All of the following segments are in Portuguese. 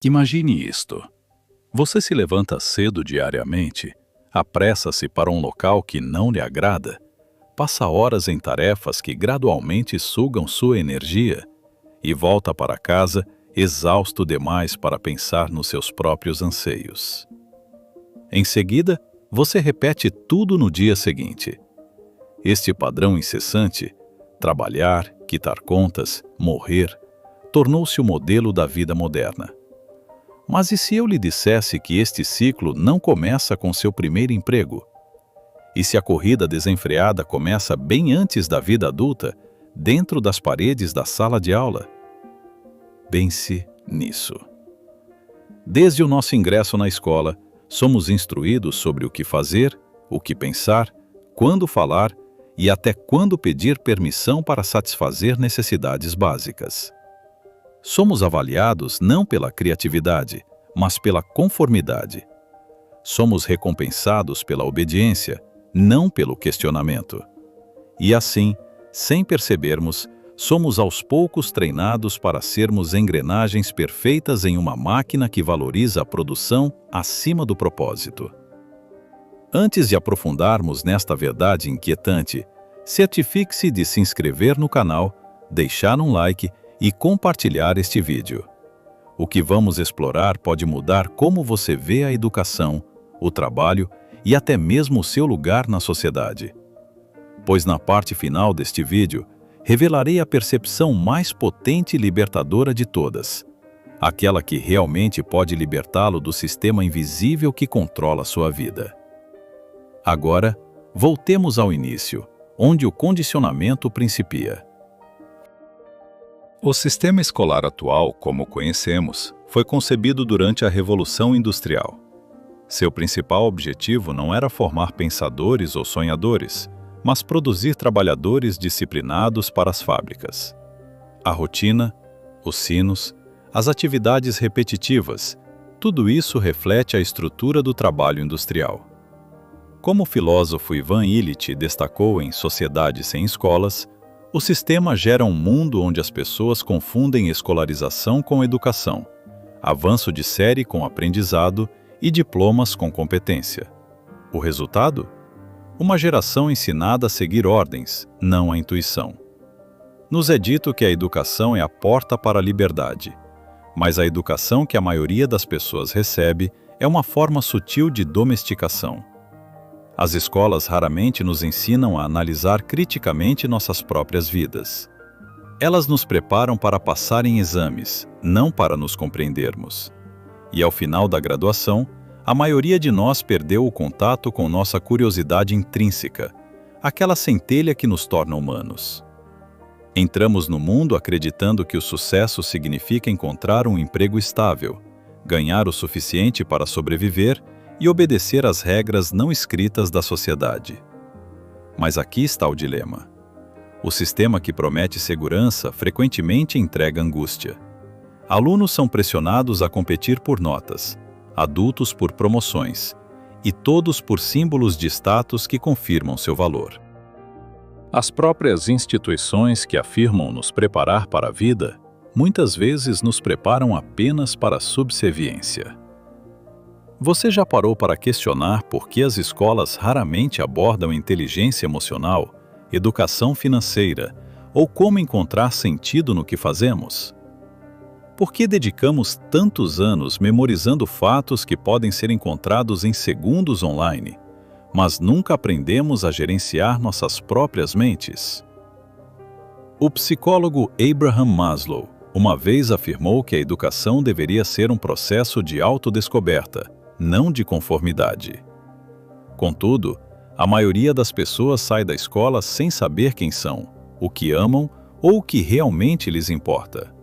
Imagine isto. Você se levanta cedo diariamente, apressa-se para um local que não lhe agrada, passa horas em tarefas que gradualmente sugam sua energia e volta para casa exausto demais para pensar nos seus próprios anseios. Em seguida, você repete tudo no dia seguinte. Este padrão incessante, trabalhar, quitar contas, morrer, tornou-se o modelo da vida moderna. Mas e se eu lhe dissesse que este ciclo não começa com seu primeiro emprego? E se a corrida desenfreada começa bem antes da vida adulta, dentro das paredes da sala de aula? Pense nisso. Desde o nosso ingresso na escola, somos instruídos sobre o que fazer, o que pensar, quando falar e até quando pedir permissão para satisfazer necessidades básicas. Somos avaliados não pela criatividade, mas pela conformidade. Somos recompensados pela obediência, não pelo questionamento. E assim, sem percebermos, somos aos poucos treinados para sermos engrenagens perfeitas em uma máquina que valoriza a produção acima do propósito. Antes de aprofundarmos nesta verdade inquietante, certifique-se de se inscrever no canal, deixar um like e compartilhar este vídeo. O que vamos explorar pode mudar como você vê a educação, o trabalho e até mesmo o seu lugar na sociedade. Pois na parte final deste vídeo, revelarei a percepção mais potente e libertadora de todas, aquela que realmente pode libertá-lo do sistema invisível que controla sua vida. Agora, voltemos ao início, onde o condicionamento principia. O sistema escolar atual, como o conhecemos, foi concebido durante a Revolução Industrial. Seu principal objetivo não era formar pensadores ou sonhadores, mas produzir trabalhadores disciplinados para as fábricas. A rotina, os sinos, as atividades repetitivas, tudo isso reflete a estrutura do trabalho industrial. Como o filósofo Ivan Illich destacou em Sociedade Sem Escolas, o sistema gera um mundo onde as pessoas confundem escolarização com educação, avanço de série com aprendizado e diplomas com competência. O resultado? Uma geração ensinada a seguir ordens, não a intuição. Nos é dito que a educação é a porta para a liberdade, mas a educação que a maioria das pessoas recebe é uma forma sutil de domesticação. As escolas raramente nos ensinam a analisar criticamente nossas próprias vidas. Elas nos preparam para passar em exames, não para nos compreendermos. E ao final da graduação, a maioria de nós perdeu o contato com nossa curiosidade intrínseca, aquela centelha que nos torna humanos. Entramos no mundo acreditando que o sucesso significa encontrar um emprego estável, ganhar o suficiente para sobreviver e obedecer às regras não escritas da sociedade. Mas aqui está o dilema. O sistema que promete segurança frequentemente entrega angústia. Alunos são pressionados a competir por notas, adultos por promoções, e todos por símbolos de status que confirmam seu valor. As próprias instituições que afirmam nos preparar para a vida, muitas vezes nos preparam apenas para a subserviência. Você já parou para questionar por que as escolas raramente abordam inteligência emocional, educação financeira ou como encontrar sentido no que fazemos? Por que dedicamos tantos anos memorizando fatos que podem ser encontrados em segundos online, mas nunca aprendemos a gerenciar nossas próprias mentes? O psicólogo Abraham Maslow uma vez afirmou que a educação deveria ser um processo de autodescoberta, não de conformidade. Contudo, a maioria das pessoas sai da escola sem saber quem são, o que amam ou o que realmente lhes importa.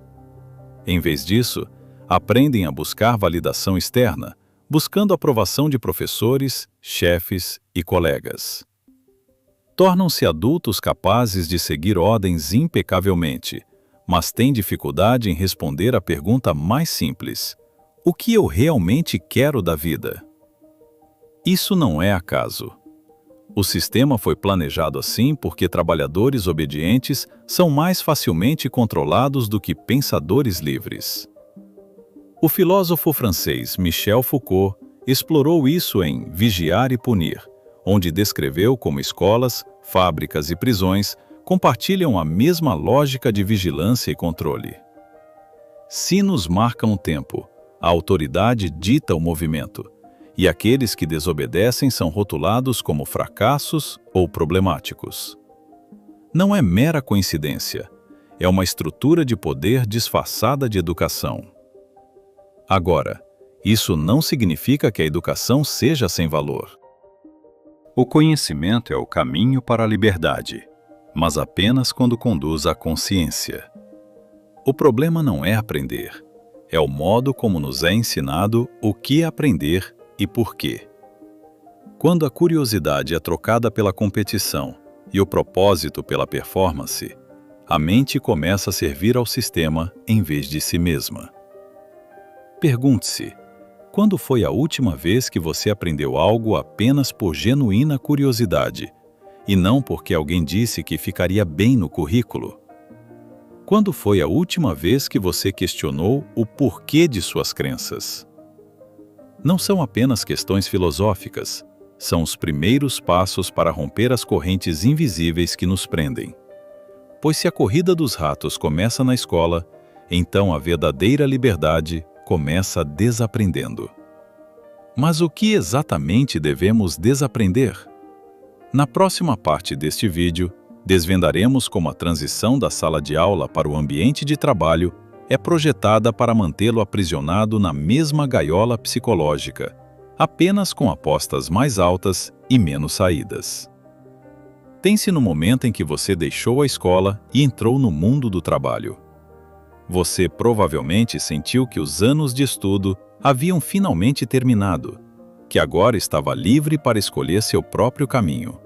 Em vez disso, aprendem a buscar validação externa, buscando a aprovação de professores, chefes e colegas. Tornam-se adultos capazes de seguir ordens impecavelmente, mas têm dificuldade em responder à pergunta mais simples: o que eu realmente quero da vida? Isso não é acaso. O sistema foi planejado assim porque trabalhadores obedientes são mais facilmente controlados do que pensadores livres. O filósofo francês Michel Foucault explorou isso em Vigiar e Punir, onde descreveu como escolas, fábricas e prisões compartilham a mesma lógica de vigilância e controle. Sinos marcam o tempo, a autoridade dita o movimento, e aqueles que desobedecem são rotulados como fracassos ou problemáticos. Não é mera coincidência, é uma estrutura de poder disfarçada de educação. Agora, isso não significa que a educação seja sem valor. O conhecimento é o caminho para a liberdade, mas apenas quando conduz à consciência. O problema não é aprender, é o modo como nos é ensinado o que aprender e por quê. Quando a curiosidade é trocada pela competição e o propósito pela performance, a mente começa a servir ao sistema em vez de si mesma. Pergunte-se, quando foi a última vez que você aprendeu algo apenas por genuína curiosidade, e não porque alguém disse que ficaria bem no currículo? Quando foi a última vez que você questionou o porquê de suas crenças? Não são apenas questões filosóficas, são os primeiros passos para romper as correntes invisíveis que nos prendem. Pois se a corrida dos ratos começa na escola, então a verdadeira liberdade começa desaprendendo. Mas o que exatamente devemos desaprender? Na próxima parte deste vídeo, desvendaremos como a transição da sala de aula para o ambiente de trabalho é projetada para mantê-lo aprisionado na mesma gaiola psicológica, apenas com apostas mais altas e menos saídas. Pense no momento em que você deixou a escola e entrou no mundo do trabalho. Você provavelmente sentiu que os anos de estudo haviam finalmente terminado, que agora estava livre para escolher seu próprio caminho.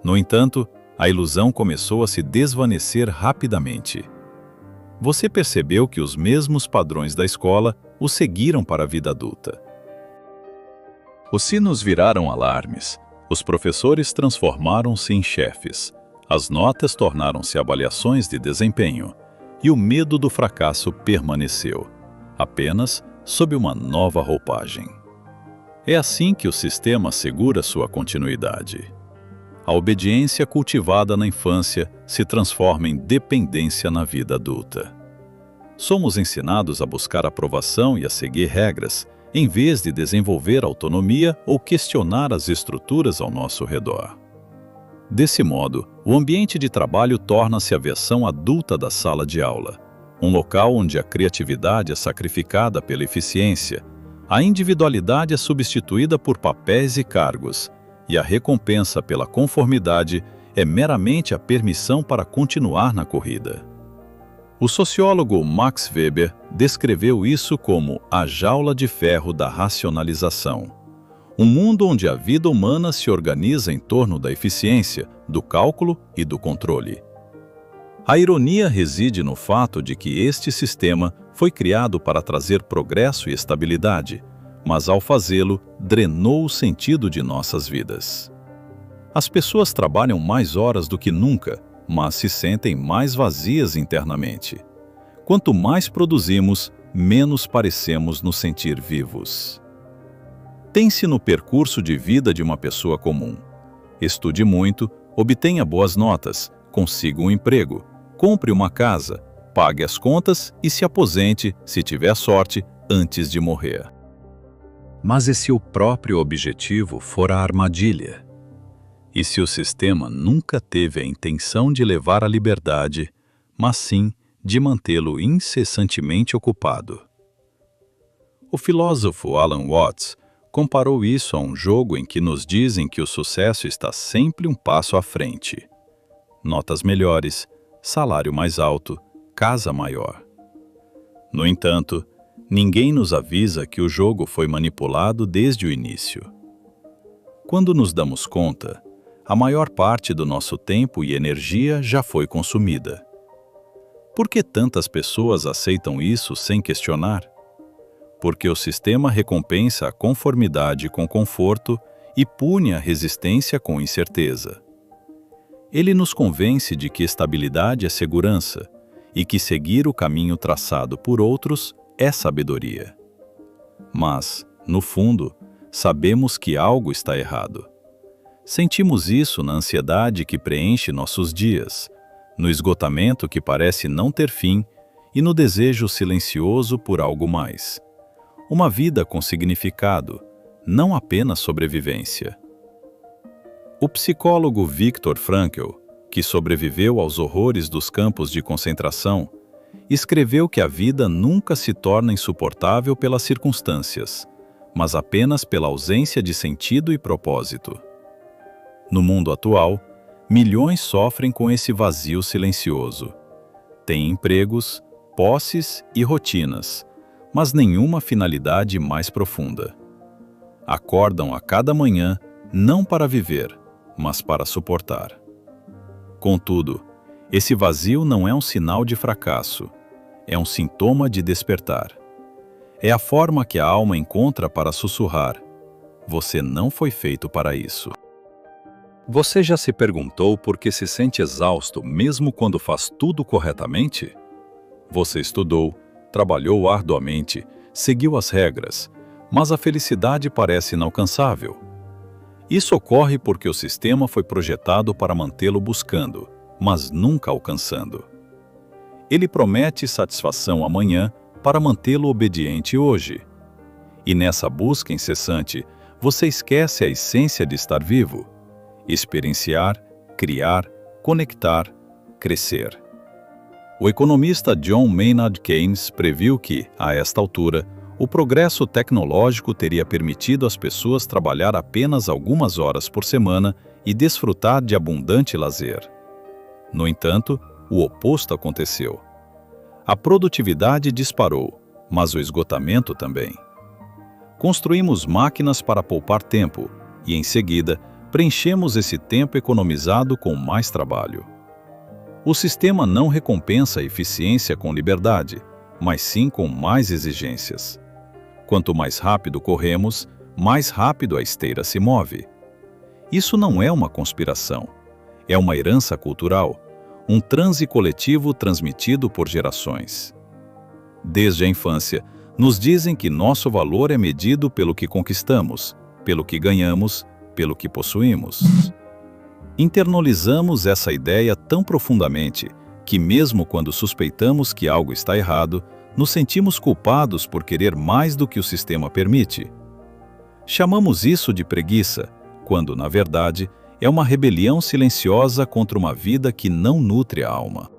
No entanto, a ilusão começou a se desvanecer rapidamente. Você percebeu que os mesmos padrões da escola o seguiram para a vida adulta. Os sinos viraram alarmes, os professores transformaram-se em chefes, as notas tornaram-se avaliações de desempenho, e o medo do fracasso permaneceu, apenas sob uma nova roupagem. É assim que o sistema assegura sua continuidade. A obediência cultivada na infância se transforma em dependência na vida adulta. Somos ensinados a buscar aprovação e a seguir regras, em vez de desenvolver autonomia ou questionar as estruturas ao nosso redor. Desse modo, o ambiente de trabalho torna-se a versão adulta da sala de aula, um local onde a criatividade é sacrificada pela eficiência, a individualidade é substituída por papéis e cargos, e a recompensa pela conformidade é meramente a permissão para continuar na corrida. O sociólogo Max Weber descreveu isso como a jaula de ferro da racionalização. Um mundo onde a vida humana se organiza em torno da eficiência, do cálculo e do controle. A ironia reside no fato de que este sistema foi criado para trazer progresso e estabilidade, mas ao fazê-lo, drenou o sentido de nossas vidas. As pessoas trabalham mais horas do que nunca, mas se sentem mais vazias internamente. Quanto mais produzimos, menos parecemos nos sentir vivos. Pense no percurso de vida de uma pessoa comum. Estude muito, obtenha boas notas, consiga um emprego, compre uma casa, pague as contas e se aposente, se tiver sorte, antes de morrer. Mas e se o próprio objetivo for a armadilha? E se o sistema nunca teve a intenção de levar à liberdade, mas sim de mantê-lo incessantemente ocupado? O filósofo Alan Watts comparou isso a um jogo em que nos dizem que o sucesso está sempre um passo à frente. Notas melhores, salário mais alto, casa maior. No entanto, ninguém nos avisa que o jogo foi manipulado desde o início. Quando nos damos conta, a maior parte do nosso tempo e energia já foi consumida. Por que tantas pessoas aceitam isso sem questionar? Porque o sistema recompensa a conformidade com conforto e pune a resistência com incerteza. Ele nos convence de que estabilidade é segurança e que seguir o caminho traçado por outros é sabedoria. Mas, no fundo, sabemos que algo está errado. Sentimos isso na ansiedade que preenche nossos dias, no esgotamento que parece não ter fim e no desejo silencioso por algo mais. Uma vida com significado, não apenas sobrevivência. O psicólogo Viktor Frankl, que sobreviveu aos horrores dos campos de concentração, escreveu que a vida nunca se torna insuportável pelas circunstâncias, mas apenas pela ausência de sentido e propósito. No mundo atual, milhões sofrem com esse vazio silencioso. Têm empregos, posses e rotinas, mas nenhuma finalidade mais profunda. Acordam a cada manhã não para viver, mas para suportar. Contudo, esse vazio não é um sinal de fracasso, é um sintoma de despertar. É a forma que a alma encontra para sussurrar: você não foi feito para isso. Você já se perguntou por que se sente exausto mesmo quando faz tudo corretamente? Você estudou, trabalhou arduamente, seguiu as regras, mas a felicidade parece inalcançável. Isso ocorre porque o sistema foi projetado para mantê-lo buscando, mas nunca alcançando. Ele promete satisfação amanhã para mantê-lo obediente hoje. E nessa busca incessante, você esquece a essência de estar vivo: experienciar, criar, conectar, crescer. O economista John Maynard Keynes previu que, a esta altura, o progresso tecnológico teria permitido às pessoas trabalhar apenas algumas horas por semana e desfrutar de abundante lazer. No entanto, o oposto aconteceu. A produtividade disparou, mas o esgotamento também. Construímos máquinas para poupar tempo e, em seguida, preenchemos esse tempo economizado com mais trabalho. O sistema não recompensa a eficiência com liberdade, mas sim com mais exigências. Quanto mais rápido corremos, mais rápido a esteira se move. Isso não é uma conspiração, é uma herança cultural, um transe coletivo transmitido por gerações. Desde a infância, nos dizem que nosso valor é medido pelo que conquistamos, pelo que ganhamos, pelo que possuímos. Internalizamos essa ideia tão profundamente que, mesmo quando suspeitamos que algo está errado, nos sentimos culpados por querer mais do que o sistema permite. Chamamos isso de preguiça, quando, na verdade, é uma rebelião silenciosa contra uma vida que não nutre a alma.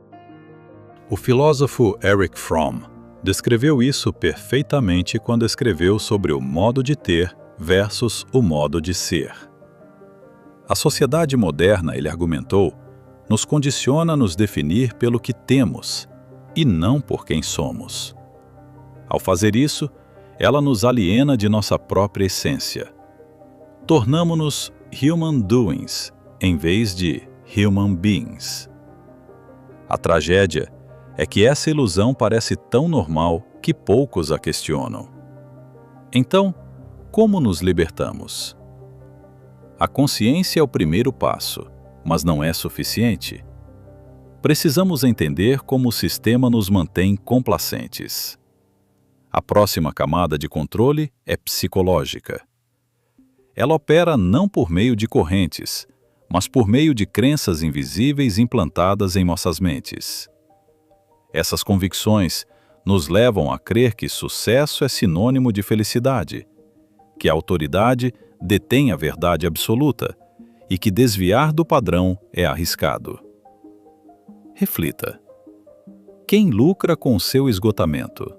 O filósofo Erich Fromm descreveu isso perfeitamente quando escreveu sobre o modo de ter versus o modo de ser. A sociedade moderna, ele argumentou, nos condiciona a nos definir pelo que temos e não por quem somos. Ao fazer isso, ela nos aliena de nossa própria essência. Tornamo-nos human doings em vez de human beings. A tragédia é que essa ilusão parece tão normal que poucos a questionam. Então, como nos libertamos? A consciência é o primeiro passo, mas não é suficiente. Precisamos entender como o sistema nos mantém complacentes. A próxima camada de controle é psicológica. Ela opera não por meio de correntes, mas por meio de crenças invisíveis implantadas em nossas mentes. Essas convicções nos levam a crer que sucesso é sinônimo de felicidade, que a autoridade detém a verdade absoluta e que desviar do padrão é arriscado. Reflita. Quem lucra com o seu esgotamento?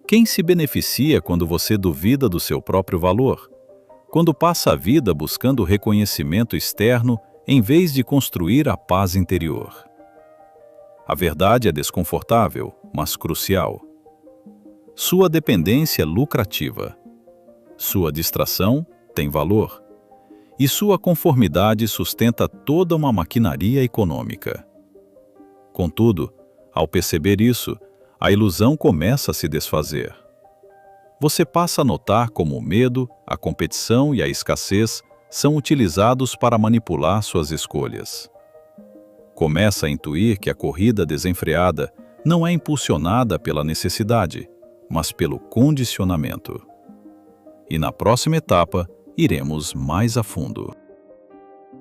Quem se beneficia quando você duvida do seu próprio valor? Quando passa a vida buscando reconhecimento externo em vez de construir a paz interior? A verdade é desconfortável, mas crucial. Sua dependência é lucrativa. Sua distração tem valor. E sua conformidade sustenta toda uma maquinaria econômica. Contudo, ao perceber isso, a ilusão começa a se desfazer. Você passa a notar como o medo, a competição e a escassez são utilizados para manipular suas escolhas. Começa a intuir que a corrida desenfreada não é impulsionada pela necessidade, mas pelo condicionamento. E na próxima etapa, iremos mais a fundo.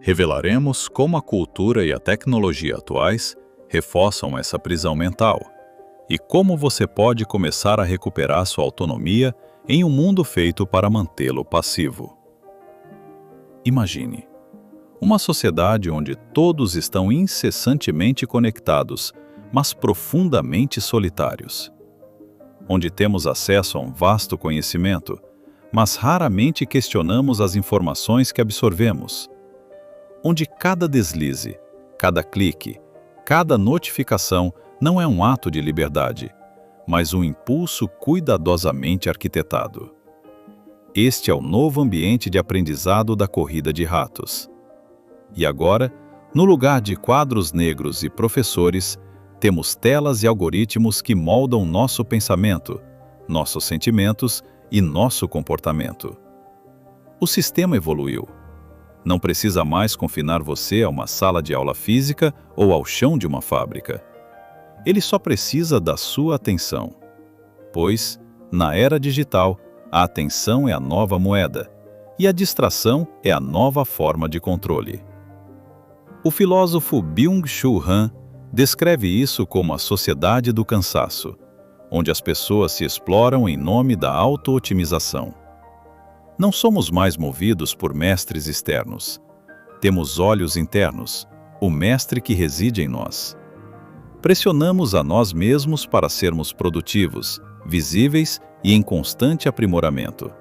Revelaremos como a cultura e a tecnologia atuais reforçam essa prisão mental e como você pode começar a recuperar sua autonomia em um mundo feito para mantê-lo passivo. Imagine uma sociedade onde todos estão incessantemente conectados, mas profundamente solitários. Onde temos acesso a um vasto conhecimento, mas raramente questionamos as informações que absorvemos. Onde cada deslize, cada clique, cada notificação não é um ato de liberdade, mas um impulso cuidadosamente arquitetado. Este é o novo ambiente de aprendizado da corrida de ratos. E agora, no lugar de quadros negros e professores, temos telas e algoritmos que moldam nosso pensamento, nossos sentimentos e nosso comportamento. O sistema evoluiu. Não precisa mais confinar você a uma sala de aula física ou ao chão de uma fábrica. Ele só precisa da sua atenção. Pois, na era digital, a atenção é a nova moeda e a distração é a nova forma de controle. O filósofo Byung-Chul Han descreve isso como a sociedade do cansaço, onde as pessoas se exploram em nome da auto-otimização. Não somos mais movidos por mestres externos. Temos olhos internos, o mestre que reside em nós. Pressionamos a nós mesmos para sermos produtivos, visíveis e em constante aprimoramento.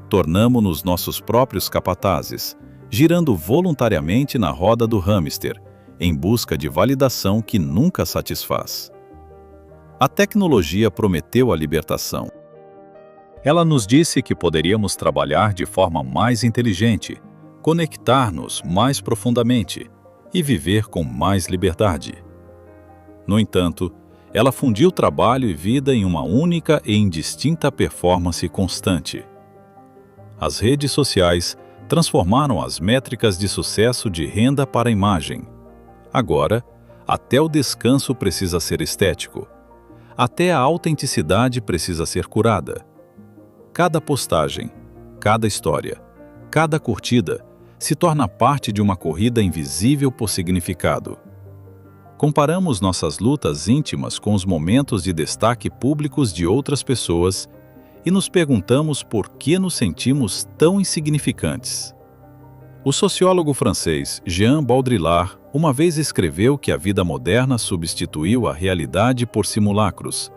Tornamo-nos nossos próprios capatazes, girando voluntariamente na roda do hamster, em busca de validação que nunca satisfaz. A tecnologia prometeu a libertação. Ela nos disse que poderíamos trabalhar de forma mais inteligente, conectar-nos mais profundamente e viver com mais liberdade. No entanto, ela fundiu trabalho e vida em uma única e indistinta performance constante. As redes sociais transformaram as métricas de sucesso de renda para imagem. Agora, até o descanso precisa ser estético. Até a autenticidade precisa ser curada. Cada postagem, cada história, cada curtida se torna parte de uma corrida invisível por significado. Comparamos nossas lutas íntimas com os momentos de destaque públicos de outras pessoas e nos perguntamos por que nos sentimos tão insignificantes. O sociólogo francês Jean Baudrillard uma vez escreveu que a vida moderna substituiu a realidade por simulacros,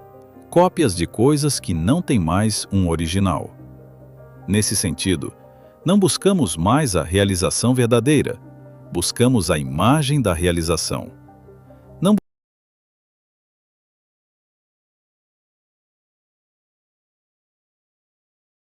cópias de coisas que não têm mais um original. Nesse sentido, não buscamos mais a realização verdadeira, buscamos a imagem da realização.